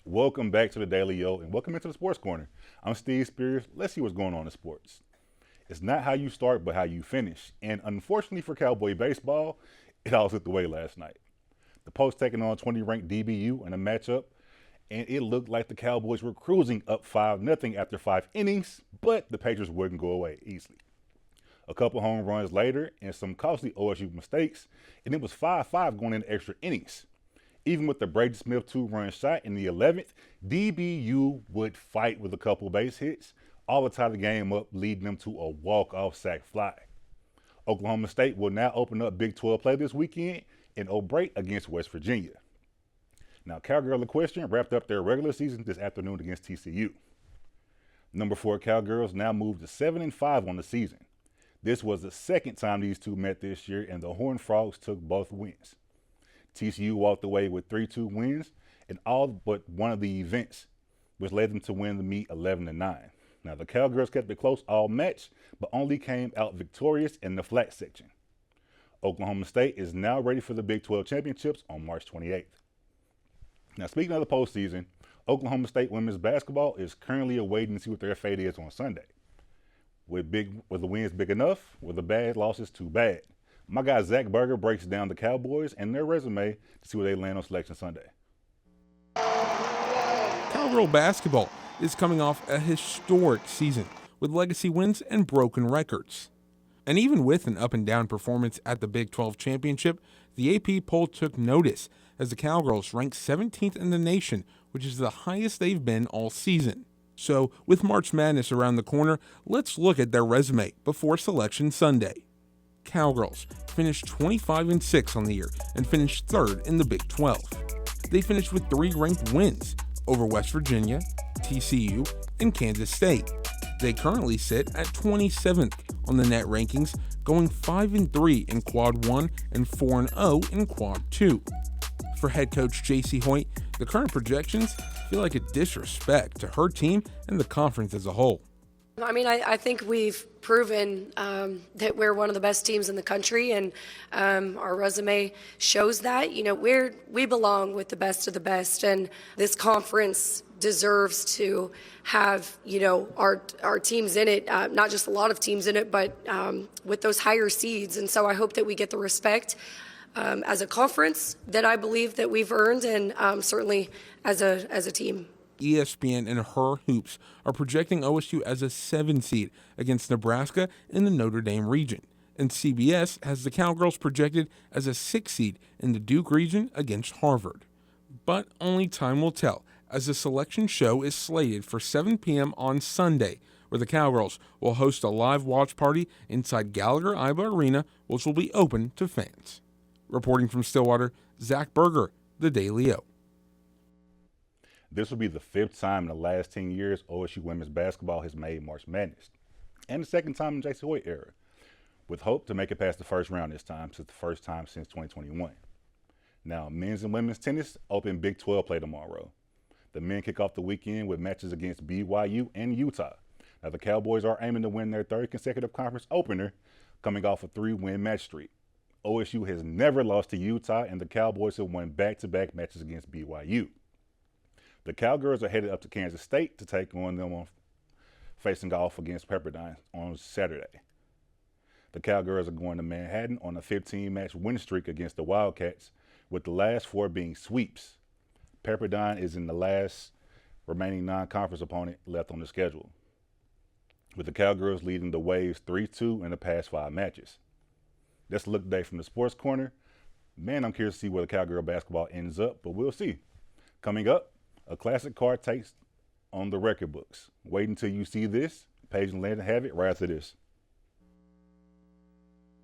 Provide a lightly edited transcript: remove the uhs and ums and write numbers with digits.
Welcome back to the Daily Yo and welcome into the Sports Corner. I'm Steve Spears. Let's see what's going on in sports. It's not how you start, but how you finish. And unfortunately for Cowboy baseball, it all slipped away last night. The Post taking on 20 ranked DBU in a matchup, and it looked like the Cowboys were cruising up 5-0 after 5 innings, but the Patriots wouldn't go away easily. A couple home runs later and some costly OSU mistakes, and it was 5-5 going into extra innings. Even with the Brady Smith 2-run shot in the 11th, DBU would fight with a couple base hits, all to tie the game up, leading them to a walk-off sac fly. Oklahoma State will now open up Big 12 play this weekend in O'Brate against West Virginia. Now, Cowgirl Equestrian wrapped up their regular season this afternoon against TCU. Number 4 Cowgirls now moved to 7-5 on the season. This was the second time these two met this year, and the Horned Frogs took both wins. TCU walked away with 3-2 wins in all but one of the events, which led them to win the meet 11-9. Now, the Cowgirls kept it close all match, but only came out victorious in the flat section. Oklahoma State is now ready for the Big 12 championships on March 28th. Now, speaking of the postseason, Oklahoma State women's basketball is currently awaiting to see what their fate is on Sunday. Were the wins big enough? Were the bad losses too bad? My guy Zach Berger breaks down the Cowboys and their resume to see where they land on Selection Sunday. Cowgirl basketball is coming off a historic season with legacy wins and broken records. And even with an up-and-down performance at the Big 12 championship, the AP poll took notice as the Cowgirls ranked 17th in the nation, which is the highest they've been all season. So, with March Madness around the corner, let's look at their resume before Selection Sunday. Cowgirls finished 25-6 on the year and finished third in the Big 12. They finished with 3 ranked wins over West Virginia, TCU, and Kansas State. They currently sit at 27th on the net rankings, going 5-3 in Quad 1 and 4-0 in Quad 2. For head coach J.C. Hoyt, the current projections feel like a disrespect to her team and the conference as a whole. I think we've proven that we're one of the best teams in the country, and our resume shows that. We belong with the best of the best, and this conference deserves to have, our teams in it, not just a lot of teams in it, but with those higher seeds. And so I hope that we get the respect as a conference that I believe that we've earned, and certainly as a team. ESPN and Her Hoops are projecting OSU as a 7 seed against Nebraska in the Notre Dame region, and CBS has the Cowgirls projected as a 6 seed in the Duke region against Harvard. But only time will tell, as the selection show is slated for 7 p.m. on Sunday, where the Cowgirls will host a live watch party inside Gallagher-Iba Arena, which will be open to fans. Reporting from Stillwater, Zach Berger, The Daily O. This will be the 5th time in the last 10 years OSU women's basketball has made March Madness, and the 2nd time in the J.C. Hoyt era, with hope to make it past the first round this time, since the first time since 2021. Now, men's and women's tennis open Big 12 play tomorrow. The men kick off the weekend with matches against BYU and Utah. Now, the Cowboys are aiming to win their 3rd consecutive conference opener, coming off a 3-win match streak. OSU has never lost to Utah, and the Cowboys have won back-to-back matches against BYU. The Cowgirls are headed up to Kansas State to take on them facing off against Pepperdine on Saturday. The Cowgirls are going to Manhattan on a 15-match win streak against the Wildcats, with the last 4 being sweeps. Pepperdine is in the last remaining non-conference opponent left on the schedule, with the Cowgirls leading the Waves 3-2 in the past 5 matches. That's a look today from the Sports Corner. Man, I'm curious to see where the Cowgirl basketball ends up, but we'll see. Coming up, a classic card takes on the record books. Wait until you see this. Paige and Landon have it right after this.